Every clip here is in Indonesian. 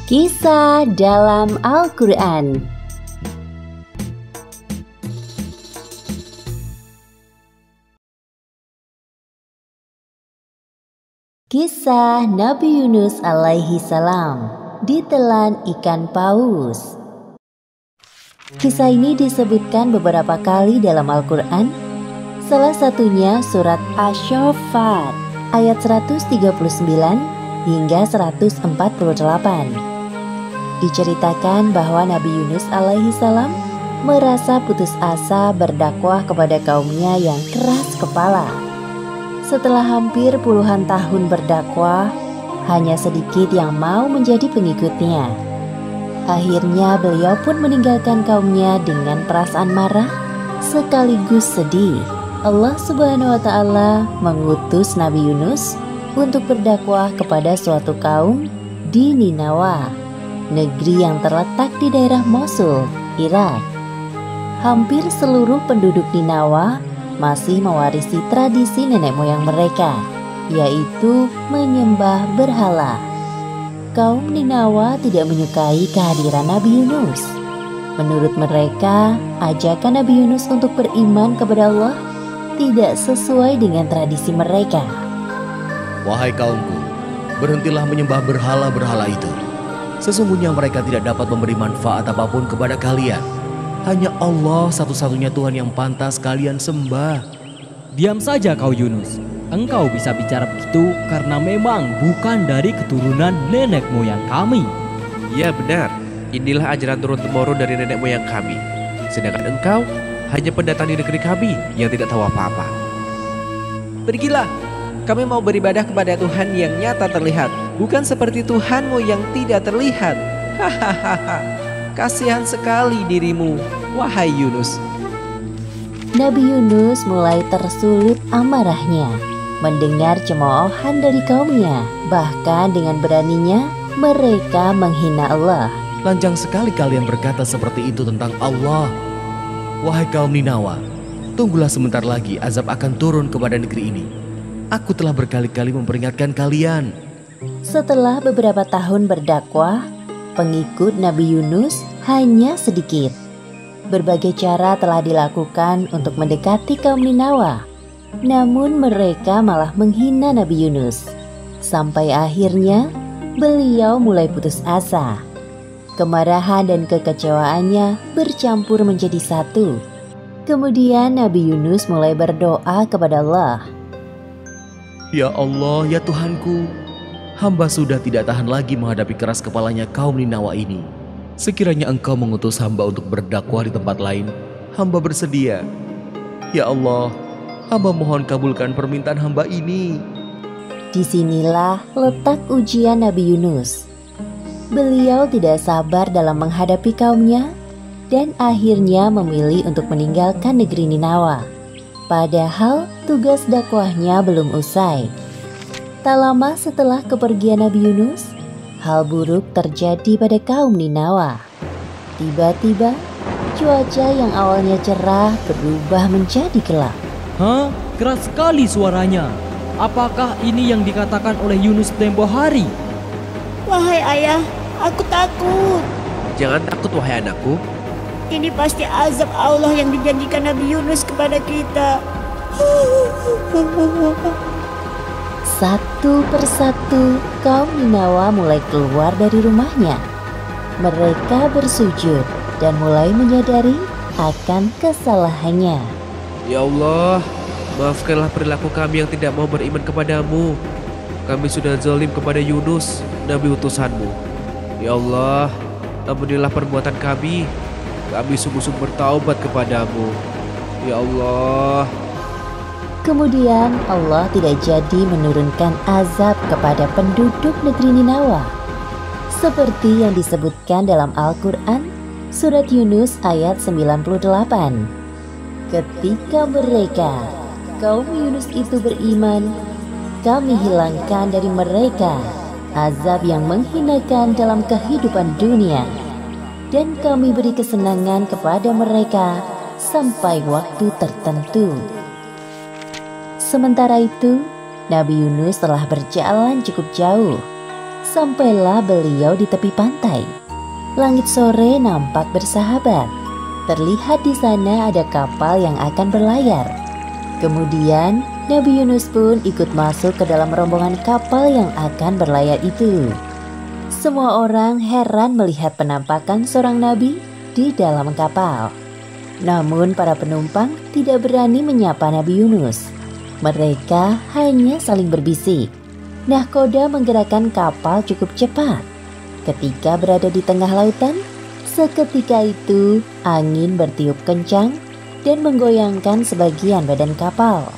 Kisah dalam Al-Quran. Kisah Nabi Yunus alaihi salam ditelan ikan paus. Kisah ini disebutkan beberapa kali dalam Al-Quran. Salah satunya surat Asy-Syaffat ayat 139 hingga 148. Diceritakan bahwa Nabi Yunus alaihi salam merasa putus asa berdakwah kepada kaumnya yang keras kepala. Setelah hampir puluhan tahun berdakwah, hanya sedikit yang mau menjadi pengikutnya. Akhirnya beliau pun meninggalkan kaumnya dengan perasaan marah sekaligus sedih. Allah Subhanahu wa Ta'ala mengutus Nabi Yunus untuk berdakwah kepada suatu kaum di Ninawa, negeri yang terletak di daerah Mosul, Irak. Hampir seluruh penduduk Ninawa masih mewarisi tradisi nenek moyang mereka, yaitu menyembah berhala. Kaum Ninawa tidak menyukai kehadiran Nabi Yunus. Menurut mereka, ajakan Nabi Yunus untuk beriman kepada Allah tidak sesuai dengan tradisi mereka. Wahai kaumku, berhentilah menyembah berhala-berhala itu. Sesungguhnya mereka tidak dapat memberi manfaat apapun kepada kalian. Hanya Allah satu-satunya Tuhan yang pantas kalian sembah. Diam saja kau Yunus. Engkau bisa bicara begitu karena memang bukan dari keturunan nenek moyang kami. Ya benar, inilah ajaran turun-temurun dari nenek moyang kami. Sedangkan engkau hanya pendatang di negeri kami yang tidak tahu apa-apa. Pergilah, kami mau beribadah kepada Tuhan yang nyata terlihat, bukan seperti Tuhanmu yang tidak terlihat. Hahaha, kasihan sekali dirimu, wahai Yunus. Nabi Yunus mulai tersulut amarahnya mendengar cemoohan dari kaumnya. Bahkan dengan beraninya mereka menghina Allah. Lanjang sekali kalian berkata seperti itu tentang Allah. Wahai kaum Ninawa, tunggulah sebentar lagi azab akan turun kepada negeri ini. Aku telah berkali-kali memperingatkan kalian. Setelah beberapa tahun berdakwah, pengikut Nabi Yunus hanya sedikit. Berbagai cara telah dilakukan untuk mendekati kaum Ninawa. Namun mereka malah menghina Nabi Yunus. Sampai akhirnya beliau mulai putus asa. Kemarahan dan kekecewaannya bercampur menjadi satu. Kemudian Nabi Yunus mulai berdoa kepada Allah. Ya Allah, ya Tuhanku, hamba sudah tidak tahan lagi menghadapi keras kepalanya kaum Ninawa ini. Sekiranya Engkau mengutus hamba untuk berdakwah di tempat lain, hamba bersedia. Ya Allah, hamba mohon kabulkan permintaan hamba ini. Disinilah letak ujian Nabi Yunus. Beliau tidak sabar dalam menghadapi kaumnya dan akhirnya memilih untuk meninggalkan negeri Ninawa. Padahal tugas dakwahnya belum usai. Tak lama setelah kepergian Nabi Yunus, hal buruk terjadi pada kaum Ninawa. Tiba-tiba, cuaca yang awalnya cerah berubah menjadi gelap. Hah? Keras sekali suaranya. Apakah ini yang dikatakan oleh Yunus tempo hari? Wahai ayah, aku takut. Jangan takut wahai anakku. Ini pasti azab Allah yang dijanjikan Nabi Yunus kepada kita. Satu persatu kaum Ninawa mulai keluar dari rumahnya. Mereka bersujud dan mulai menyadari akan kesalahannya. Ya Allah, maafkanlah perilaku kami yang tidak mau beriman kepadamu. Kami sudah zalim kepada Yunus, Nabi utusanmu. Ya Allah, ampunilah perbuatan kami. Kami sungguh-sungguh bertaubat kepadamu. Ya Allah. Kemudian Allah tidak jadi menurunkan azab kepada penduduk negeri Ninawa. Seperti yang disebutkan dalam Al-Quran, surat Yunus ayat 98. Ketika mereka, kaum Yunus itu beriman, kami hilangkan dari mereka azab yang menghinakan dalam kehidupan dunia. Dan kami beri kesenangan kepada mereka sampai waktu tertentu. Sementara itu, Nabi Yunus telah berjalan cukup jauh. Sampailah beliau di tepi pantai. Langit sore nampak bersahabat. Terlihat di sana ada kapal yang akan berlayar. Kemudian Nabi Yunus pun ikut masuk ke dalam rombongan kapal yang akan berlayar itu. Semua orang heran melihat penampakan seorang nabi di dalam kapal. Namun para penumpang tidak berani menyapa Nabi Yunus. Mereka hanya saling berbisik. Nahkoda menggerakkan kapal cukup cepat. Ketika berada di tengah lautan, seketika itu angin bertiup kencang dan menggoyangkan sebagian badan kapal.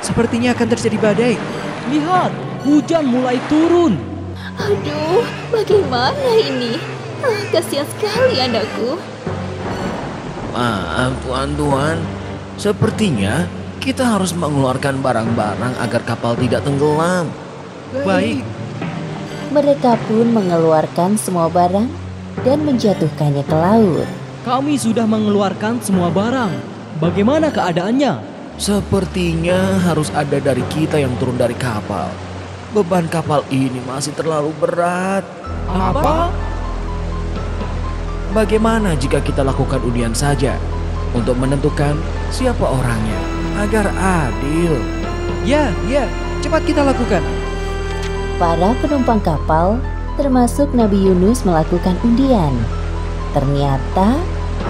Sepertinya akan terjadi badai. Lihat, hujan mulai turun. Aduh, bagaimana ini? Kasihan sekali anakku. Maaf tuan-tuan, sepertinya kita harus mengeluarkan barang-barang agar kapal tidak tenggelam. Baik. Mereka pun mengeluarkan semua barang dan menjatuhkannya ke laut. Kami sudah mengeluarkan semua barang. Bagaimana keadaannya? Sepertinya harus ada dari kita yang turun dari kapal. Beban kapal ini masih terlalu berat. Apa? Bagaimana jika kita lakukan undian saja untuk menentukan siapa orangnya agar adil? Ya, cepat kita lakukan. Para penumpang kapal, termasuk Nabi Yunus, melakukan undian. Ternyata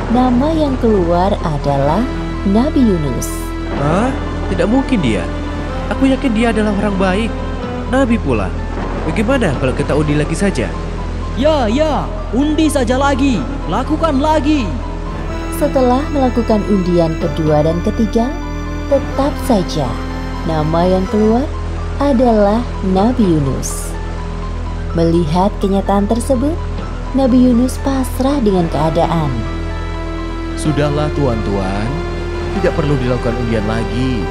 nama yang keluar adalah Nabi Yunus. Hah? Tidak mungkin dia. Aku yakin dia adalah orang baik. Nabi pula. Bagaimana kalau kita undi lagi saja? Ya, undi saja lagi. Lakukan lagi. Setelah melakukan undian kedua dan ketiga, tetap saja nama yang keluar adalah Nabi Yunus. Melihat kenyataan tersebut, Nabi Yunus pasrah dengan keadaan. Sudahlah tuan-tuan, tidak perlu dilakukan undian lagi.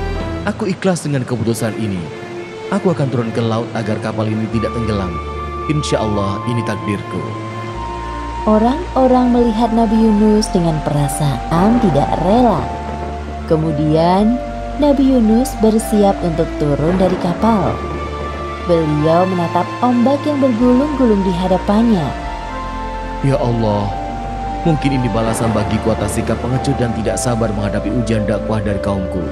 Aku ikhlas dengan keputusan ini. Aku akan turun ke laut agar kapal ini tidak tenggelam. Insya Allah ini takdirku. Orang-orang melihat Nabi Yunus dengan perasaan tidak rela. Kemudian Nabi Yunus bersiap untuk turun dari kapal. Beliau menatap ombak yang bergulung-gulung di hadapannya. Ya Allah, mungkin ini balasan bagiku atas sikap pengecut dan tidak sabar menghadapi ujian dakwah dari kaumku.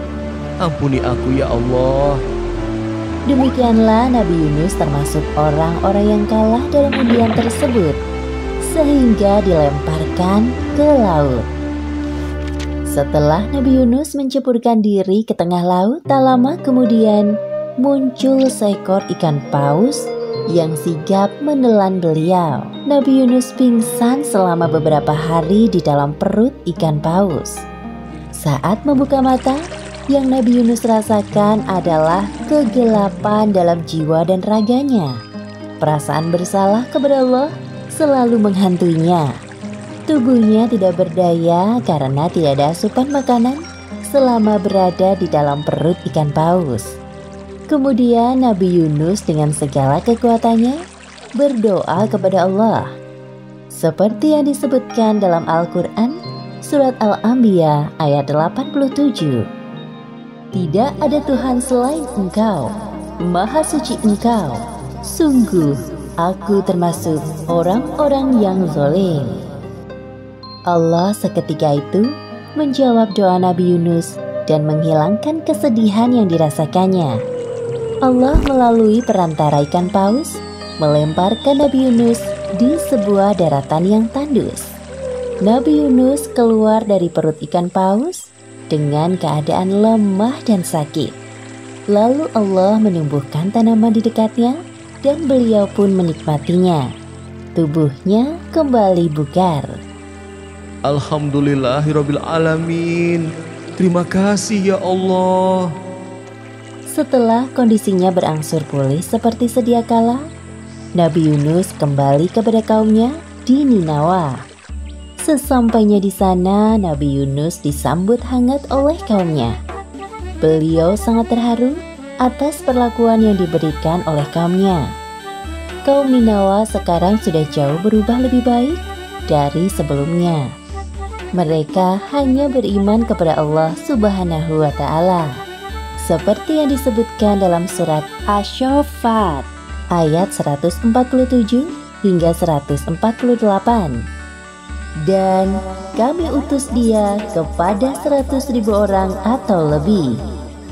Ampuni aku ya Allah. Demikianlah Nabi Yunus termasuk orang-orang yang kalah dalam undian tersebut, sehingga dilemparkan ke laut. Setelah Nabi Yunus menceburkan diri ke tengah laut, tak lama kemudian muncul seekor ikan paus yang sigap menelan beliau. Nabi Yunus pingsan selama beberapa hari di dalam perut ikan paus. Saat membuka mata, yang Nabi Yunus rasakan adalah kegelapan dalam jiwa dan raganya. Perasaan bersalah kepada Allah selalu menghantuinya. Tubuhnya tidak berdaya karena tidak ada asupan makanan selama berada di dalam perut ikan paus. Kemudian Nabi Yunus dengan segala kekuatannya berdoa kepada Allah. Seperti yang disebutkan dalam Al-Quran, Surat Al-Anbiya ayat 87. Tidak ada Tuhan selain Engkau, Maha Suci Engkau. Sungguh, aku termasuk orang-orang yang zalim. Allah seketika itu menjawab doa Nabi Yunus dan menghilangkan kesedihan yang dirasakannya. Allah melalui perantara ikan paus melemparkan Nabi Yunus di sebuah daratan yang tandus. Nabi Yunus keluar dari perut ikan paus dengan keadaan lemah dan sakit. Lalu Allah menumbuhkan tanaman di dekatnya dan beliau pun menikmatinya. Tubuhnya kembali bugar. Alhamdulillahirabbil alamin. Terima kasih ya Allah. Setelah kondisinya berangsur pulih seperti sedia kala, Nabi Yunus kembali kepada kaumnya di Ninawa. Sesampainya di sana, Nabi Yunus disambut hangat oleh kaumnya. Beliau sangat terharu atas perlakuan yang diberikan oleh kaumnya. Kaum Ninawa sekarang sudah jauh berubah lebih baik dari sebelumnya. Mereka hanya beriman kepada Allah Subhanahu wa Ta'ala. seperti yang disebutkan dalam surat Asy-Syaffat ayat 147 hingga 148. Dan kami utus dia kepada 100.000 orang atau lebih,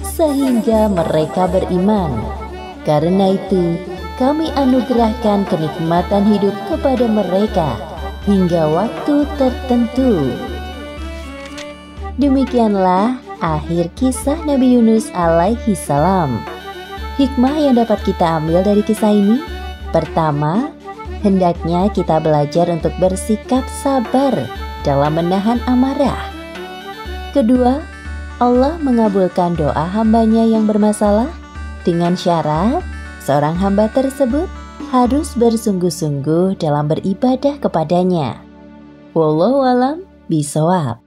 sehingga mereka beriman. Karena itu, kami anugerahkan kenikmatan hidup kepada mereka hingga waktu tertentu. Demikianlah akhir kisah Nabi Yunus alaihi salam. Hikmah yang dapat kita ambil dari kisah ini: pertama, hendaknya kita belajar untuk bersikap sabar dalam menahan amarah. Kedua, Allah mengabulkan doa hambanya yang bermasalah dengan syarat seorang hamba tersebut harus bersungguh-sungguh dalam beribadah kepadanya. Wallahu a'lam bishawab.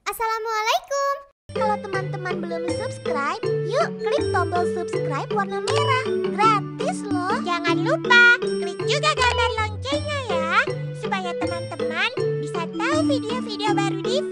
Assalamualaikum. Kalau teman-teman belum subscribe, yuk klik tombol subscribe warna merah. Gratis loh. Jangan lupa klik juga gambar loncengnya ya, supaya teman-teman bisa tahu video-video baru di